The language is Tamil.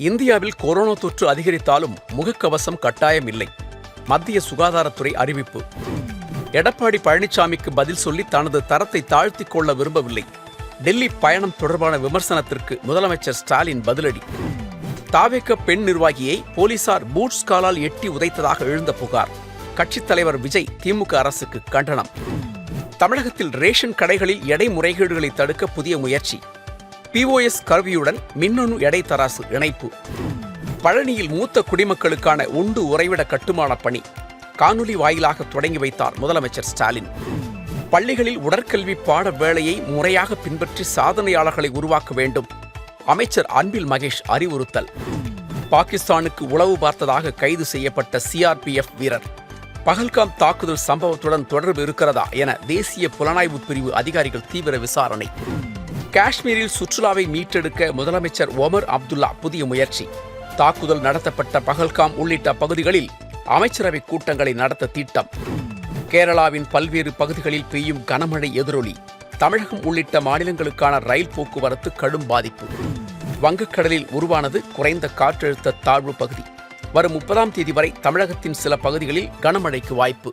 இந்தியாவில் கொரோனா தொற்று அதிகரித்தாலும் முகக்கவசம் கட்டாயம் இல்லை. மத்திய சுகாதாரத்துறை அறிவிப்பு. எடப்பாடி பழனிசாமிக்கு பதில் சொல்லி தனது தரத்தை தாழ்த்திக் கொள்ள விரும்பவில்லை. டெல்லி பயணம் தொடர்பான விமர்சனத்திற்கு முதலமைச்சர் ஸ்டாலின் பதிலடி. தாவேக பெண் நிர்வாகியை போலீசார் பூட்ஸ் காலால் எட்டி உதைத்ததாக எழுந்த புகார். கட்சித் தலைவர் விஜய் திமுக அரசுக்கு கண்டனம். தமிழகத்தில் ரேஷன் கடைகளில் எடை முறைகேடுகளை தடுக்க புதிய முயற்சி. POS கருவியுடன் மின்னணு எடை தராசு இணைப்பு. பழனியில் மூத்த குடிமக்களுக்கான உண்டு உறைவிட கட்டுமான பணி காணொலி வாயிலாக தொடங்கி வைத்தார் முதலமைச்சர் ஸ்டாலின். பள்ளிகளில் உடற்கல்வி பாட வேளையை முறையாக பின்பற்றி சாதனையாளர்களை உருவாக்க வேண்டும். அமைச்சர் அன்பில் மகேஷ் அறிவுறுத்தல். பாகிஸ்தானுக்கு உளவு பார்த்ததாக கைது செய்யப்பட்ட CRPF வீரர். பகல்காம் தாக்குதல் சம்பவத்துடன் தொடர்பு இருக்கிறதா என தேசிய புலனாய்வு பிரிவு அதிகாரிகள் தீவிர விசாரணை. காஷ்மீரில் சுற்றுலாவை மீட்டெடுக்க முதலமைச்சர் ஒமர் அப்துல்லா புதிய முயற்சி. தாக்குதல் நடத்தப்பட்ட பகல்காம் உள்ளிட்ட பகுதிகளில் அமைச்சரவை கூட்டங்களை நடத்த திட்டம். கேரளாவின் பல்வேறு பகுதிகளில் பெய்யும் கனமழை எதிரொலி. தமிழகம் உள்ளிட்ட மாநிலங்களுக்கான ரயில் போக்குவரத்து கடும் பாதிப்பு. வங்கக்கடலில் உருவானது குறைந்த காற்றழுத்த தாழ்வு பகுதி. வரும் 30ஆம் தேதி வரை தமிழகத்தின் சில பகுதிகளில் கனமழைக்கு வாய்ப்பு.